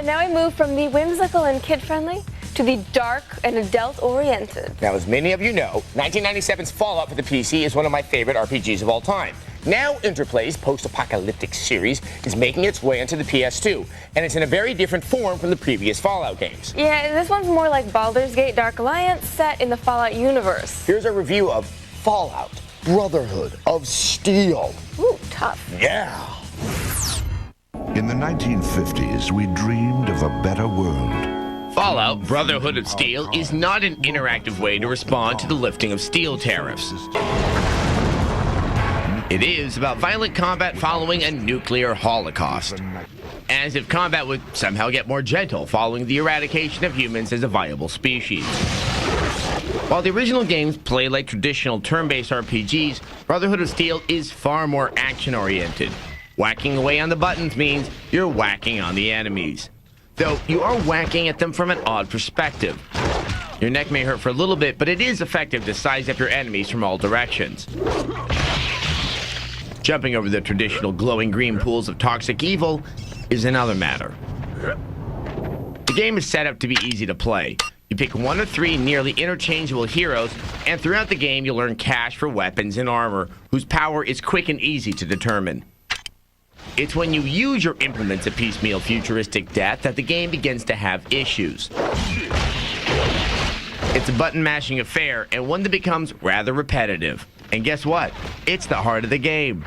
And now we move from the whimsical and kid-friendly to the dark and adult-oriented. Now, as many of you know, 1997's Fallout for the PC is one of my favorite RPGs of all time. Now, Interplay's post-apocalyptic series is making its way onto the PS2, and it's in a very different form from the previous Fallout games. Yeah, this one's more like Baldur's Gate Dark Alliance set in the Fallout universe. Here's a review of Fallout, Brotherhood of Steel. Ooh, tough. Yeah. In the 1950s, we dreamed of a better world. Fallout, Brotherhood of Steel, is not an interactive way to respond to the lifting of steel tariffs. It is about violent combat following a nuclear holocaust. As if combat would somehow get more gentle following the eradication of humans as a viable species. While the original games play like traditional turn-based RPGs, Brotherhood of Steel is far more action-oriented. Whacking away on the buttons means you're whacking on the enemies. Though you are whacking at them from an odd perspective. Your neck may hurt for a little bit, but it is effective to size up your enemies from all directions. Jumping over the traditional glowing green pools of toxic evil is another matter. The game is set up to be easy to play. You pick one of three nearly interchangeable heroes, and throughout the game you'll earn cash for weapons and armor, whose power is quick and easy to determine. It's when you use your implements of piecemeal futuristic death that the game begins to have issues. It's a button-mashing affair, and one that becomes rather repetitive. And guess what? It's the heart of the game.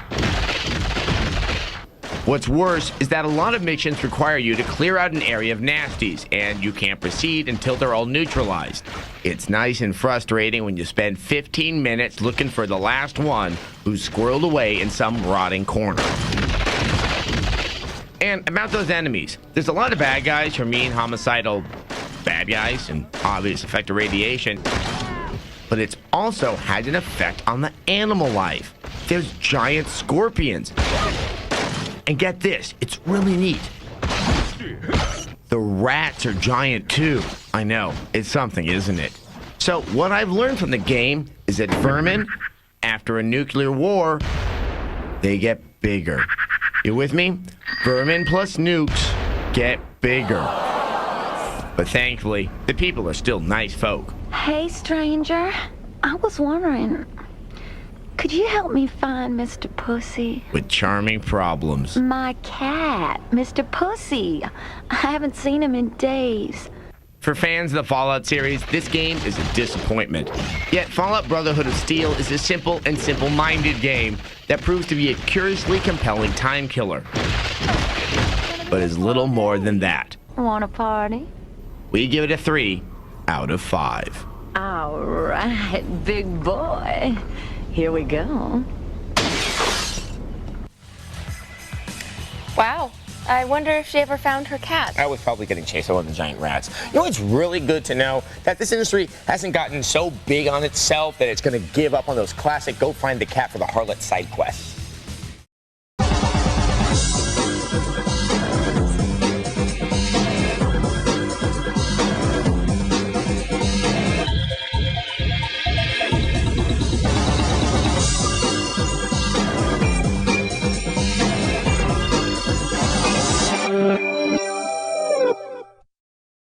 What's worse is that a lot of missions require you to clear out an area of nasties, and you can't proceed until they're all neutralized. It's nice and frustrating when you spend 15 minutes looking for the last one who's squirreled away in some rotting corner. And about those enemies, there's a lot of bad guys who are mean, homicidal bad guys and obvious effect of radiation. But it's also had an effect on the animal life. There's giant scorpions. And get this, it's really neat. The rats are giant too. I know, it's something, isn't it? So what I've learned from the game is that vermin, after a nuclear war, they get bigger. You with me? Vermin plus nukes get bigger. But thankfully, the people are still nice folk. Hey, stranger. I was wondering, could you help me find Mr. Pussy? With charming problems. My cat, Mr. Pussy. I haven't seen him in days. For fans of the Fallout series, this game is a disappointment. Yet Fallout Brotherhood of Steel is a simple and simple-minded game that proves to be a curiously compelling time killer. But is little more than that. Want a party? We give it a 3 out of 5. All right, big boy. Here we go. Wow. I wonder if she ever found her cat. I was probably getting chased by one of the giant rats. You know, it's really good to know that this industry hasn't gotten so big on itself that it's going to give up on those classic go find the cat for the harlot side quests.